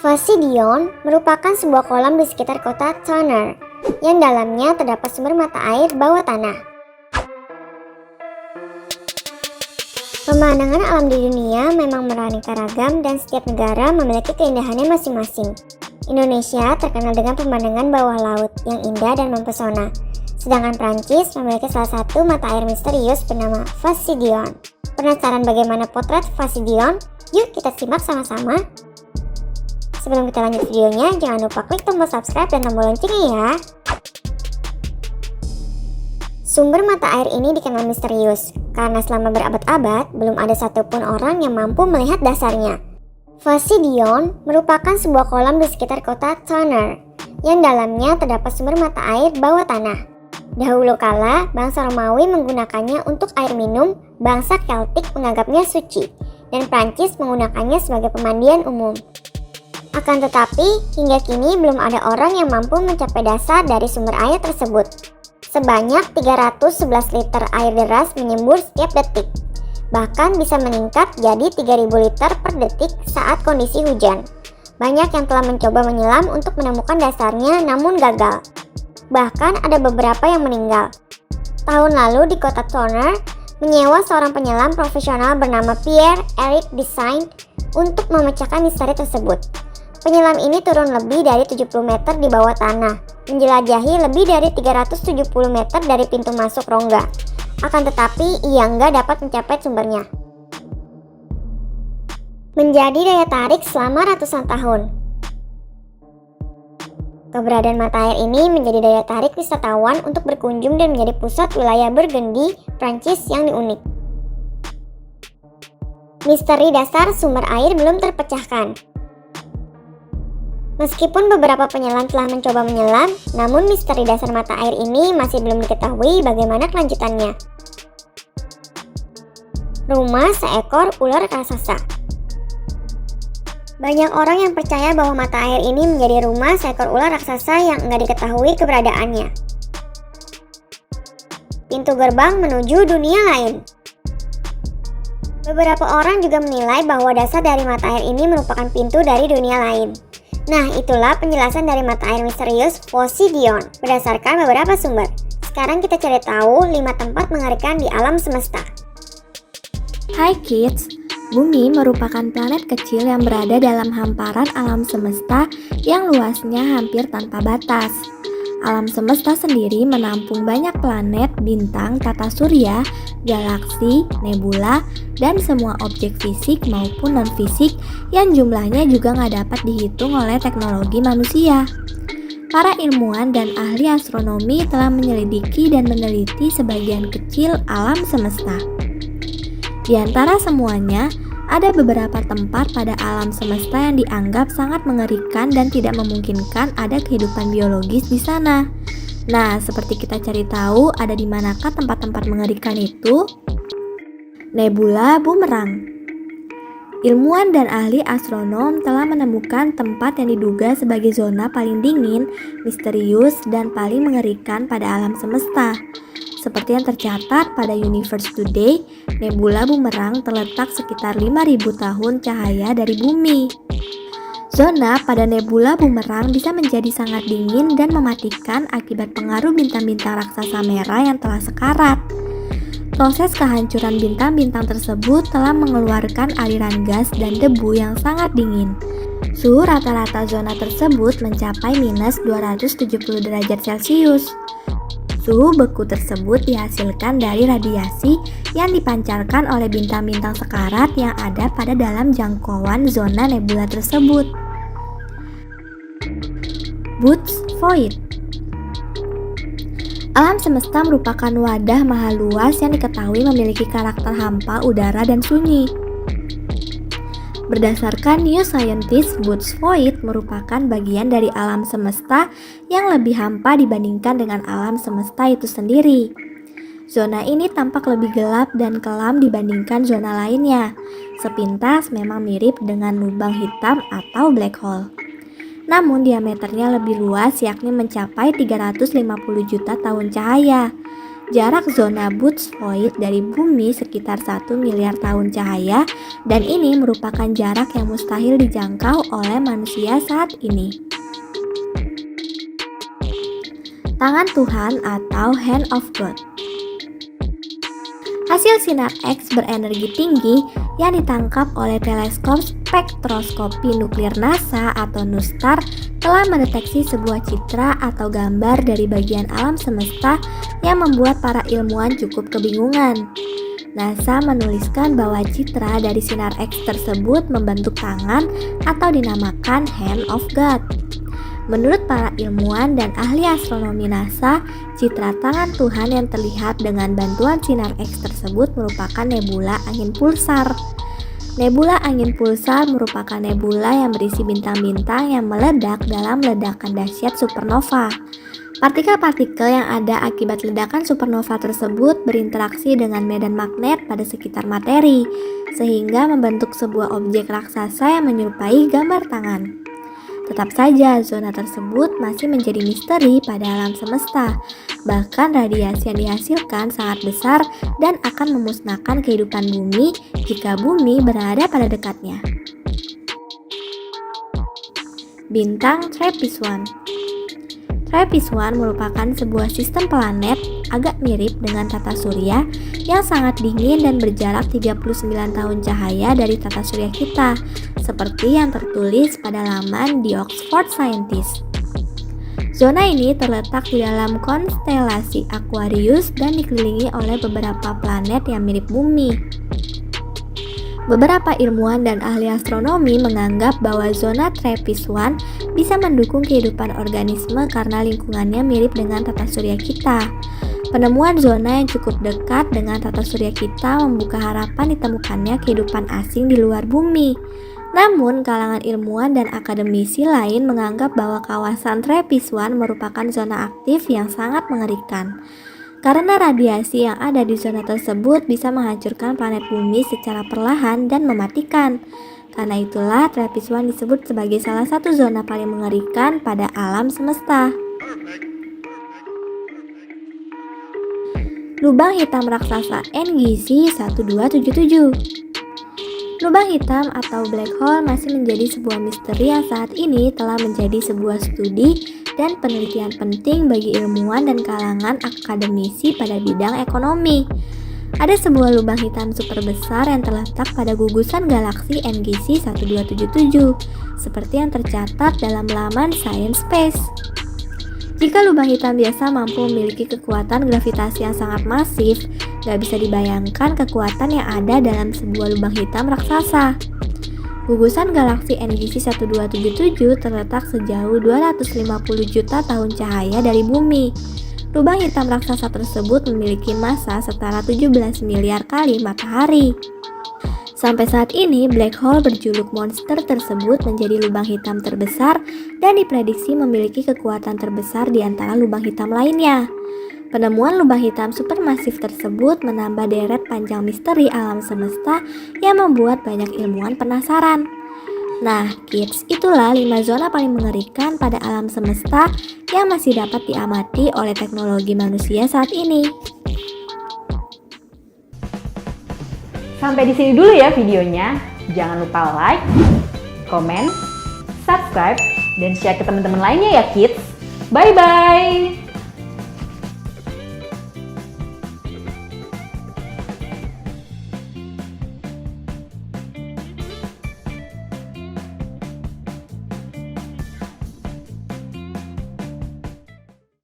Fasidion merupakan sebuah kolam di sekitar kota Turner yang dalamnya terdapat sumber mata air bawah tanah. Pemandangan alam di dunia memang beraneka ragam dan setiap negara memiliki keindahannya masing-masing. Indonesia terkenal dengan pemandangan bawah laut yang indah dan mempesona, sedangkan Prancis memiliki salah satu mata air misterius bernama Fasidion. Penasaran bagaimana potret Fasidion? Yuk kita simak sama-sama. Sebelum kita lanjut videonya, jangan lupa klik tombol subscribe dan tombol loncengnya ya. Sumber mata air ini dikenal misterius, karena selama berabad-abad belum ada satupun orang yang mampu melihat dasarnya. Fasidion merupakan sebuah kolam di sekitar kota Turner, yang dalamnya terdapat sumber mata air bawah tanah. Dahulu kala, bangsa Romawi menggunakannya untuk air minum, bangsa Keltik menganggapnya suci, dan Prancis menggunakannya sebagai pemandian umum. Akan tetapi, hingga kini belum ada orang yang mampu mencapai dasar dari sumber air tersebut. Sebanyak 311 liter air deras menyembur setiap detik. Bahkan bisa meningkat jadi 3000 liter per detik saat kondisi hujan. Banyak yang telah mencoba menyelam untuk menemukan dasarnya namun gagal. Bahkan ada beberapa yang meninggal. Tahun lalu di kota Turner, menyewa seorang penyelam profesional bernama Pierre-Eric Desain untuk memecahkan misteri tersebut. Penyelam ini turun lebih dari 70 meter di bawah tanah, menjelajahi lebih dari 370 meter dari pintu masuk rongga. Akan tetapi, ia nggak dapat mencapai sumbernya. Menjadi daya tarik selama ratusan tahun. Keberadaan mata air ini menjadi daya tarik wisatawan untuk berkunjung dan menjadi pusat wilayah Burgundy, Prancis yang unik. Misteri dasar sumber air belum terpecahkan. Meskipun beberapa penyelam telah mencoba menyelam, namun misteri dasar mata air ini masih belum diketahui bagaimana kelanjutannya. Rumah seekor ular raksasa. Banyak orang yang percaya bahwa mata air ini menjadi rumah seekor ular raksasa yang enggak diketahui keberadaannya. Pintu gerbang menuju dunia lain. Beberapa orang juga menilai bahwa dasar dari mata air ini merupakan pintu dari dunia lain. Nah, itulah penjelasan dari mata air misterius Fasidion berdasarkan beberapa sumber. Sekarang kita cari tahu 5 tempat mengerikan di alam semesta. Hai kids, Bumi merupakan planet kecil yang berada dalam hamparan alam semesta yang luasnya hampir tanpa batas. Alam semesta sendiri menampung banyak planet, bintang, tata surya, galaksi, nebula, dan semua objek fisik maupun non-fisik yang jumlahnya juga nggak dapat dihitung oleh teknologi manusia. Para ilmuwan dan ahli astronomi telah menyelidiki dan meneliti sebagian kecil alam semesta. Di antara semuanya, ada beberapa tempat pada alam semesta yang dianggap sangat mengerikan dan tidak memungkinkan ada kehidupan biologis di sana. Nah, seperti kita cari tahu, ada di manakah tempat-tempat mengerikan itu? Nebula Bumerang. Ilmuwan dan ahli astronom telah menemukan tempat yang diduga sebagai zona paling dingin, misterius, dan paling mengerikan pada alam semesta. Seperti yang tercatat pada Universe Today, Nebula Bumerang terletak sekitar 5.000 tahun cahaya dari bumi. Zona pada Nebula Bumerang bisa menjadi sangat dingin dan mematikan akibat pengaruh bintang-bintang raksasa merah yang telah sekarat. Proses kehancuran bintang-bintang tersebut telah mengeluarkan aliran gas dan debu yang sangat dingin. Suhu rata-rata zona tersebut mencapai minus 270 derajat Celcius. Suhu beku tersebut dihasilkan dari radiasi yang dipancarkan oleh bintang-bintang sekarat yang ada pada dalam jangkauan zona nebula tersebut. Boots Void. Alam semesta merupakan wadah maha luas yang diketahui memiliki karakter hampa udara dan sunyi. Berdasarkan New Scientist, Boots Void merupakan bagian dari alam semesta yang lebih hampa dibandingkan dengan alam semesta itu sendiri. Zona ini tampak lebih gelap dan kelam dibandingkan zona lainnya. Sepintas memang mirip dengan lubang hitam atau black hole. Namun diameternya lebih luas, yakni mencapai 350 juta tahun cahaya. Jarak zona Boots Void dari bumi sekitar 1 miliar tahun cahaya, dan ini merupakan jarak yang mustahil dijangkau oleh manusia saat ini. Tangan Tuhan atau Hand of God. Hasil sinar X berenergi tinggi yang ditangkap oleh teleskop spektroskopi nuklir NASA atau NuSTAR telah mendeteksi sebuah citra atau gambar dari bagian alam semesta yang membuat para ilmuwan cukup kebingungan. NASA menuliskan bahwa citra dari sinar X tersebut membentuk tangan atau dinamakan Hand of God. Menurut para ilmuwan dan ahli astronomi NASA, citra tangan Tuhan yang terlihat dengan bantuan sinar X tersebut merupakan nebula angin pulsar. Nebula angin pulsar merupakan nebula yang berisi bintang-bintang yang meledak dalam ledakan dahsyat supernova. Partikel-partikel yang ada akibat ledakan supernova tersebut berinteraksi dengan medan magnet pada sekitar materi, sehingga membentuk sebuah objek raksasa yang menyerupai gambar tangan. Tetap saja, zona tersebut masih menjadi misteri pada alam semesta. Bahkan radiasi yang dihasilkan sangat besar dan akan memusnahkan kehidupan bumi jika bumi berada pada dekatnya. Bintang TRAPPIST-1. TRAPPIST-1 merupakan sebuah sistem planet agak mirip dengan tata surya yang sangat dingin dan berjarak 39 tahun cahaya dari tata surya kita, seperti yang tertulis pada laman di Oxford Scientist. Zona ini terletak di dalam konstelasi Aquarius dan dikelilingi oleh beberapa planet yang mirip bumi. Beberapa ilmuwan dan ahli astronomi menganggap bahwa zona TRAPPIST-1 bisa mendukung kehidupan organisme karena lingkungannya mirip dengan tata surya kita. Penemuan zona yang cukup dekat dengan tata surya kita membuka harapan ditemukannya kehidupan asing di luar bumi. Namun, kalangan ilmuwan dan akademisi lain menganggap bahwa kawasan TRAPPIST-1 merupakan zona aktif yang sangat mengerikan. Karena radiasi yang ada di zona tersebut bisa menghancurkan planet bumi secara perlahan dan mematikan. Karena itulah TRAPPIST-1 disebut sebagai salah satu zona paling mengerikan pada alam semesta. Lubang hitam raksasa NGC 1277. Lubang hitam atau black hole masih menjadi sebuah misteri yang saat ini telah menjadi sebuah studi dan penelitian penting bagi ilmuwan dan kalangan akademisi pada bidang ekonomi. Ada sebuah lubang hitam super besar yang terletak pada gugusan galaksi NGC 1277, seperti yang tercatat dalam laman Science Space. Jika lubang hitam biasa mampu memiliki kekuatan gravitasi yang sangat masif, gak bisa dibayangkan kekuatan yang ada dalam sebuah lubang hitam raksasa. Gugusan galaksi NGC 1277 terletak sejauh 250 juta tahun cahaya dari bumi. Lubang hitam raksasa tersebut memiliki massa setara 17 miliar kali matahari. Sampai saat ini, black hole berjuluk monster tersebut menjadi lubang hitam terbesar dan diprediksi memiliki kekuatan terbesar di antara lubang hitam lainnya. Penemuan lubang hitam supermasif tersebut menambah deret panjang misteri alam semesta yang membuat banyak ilmuwan penasaran. Nah, kids, itulah 5 zona paling mengerikan pada alam semesta yang masih dapat diamati oleh teknologi manusia saat ini. Sampai di sini dulu ya videonya. Jangan lupa like, komen, subscribe, dan share ke teman-teman lainnya ya kids. Bye-bye!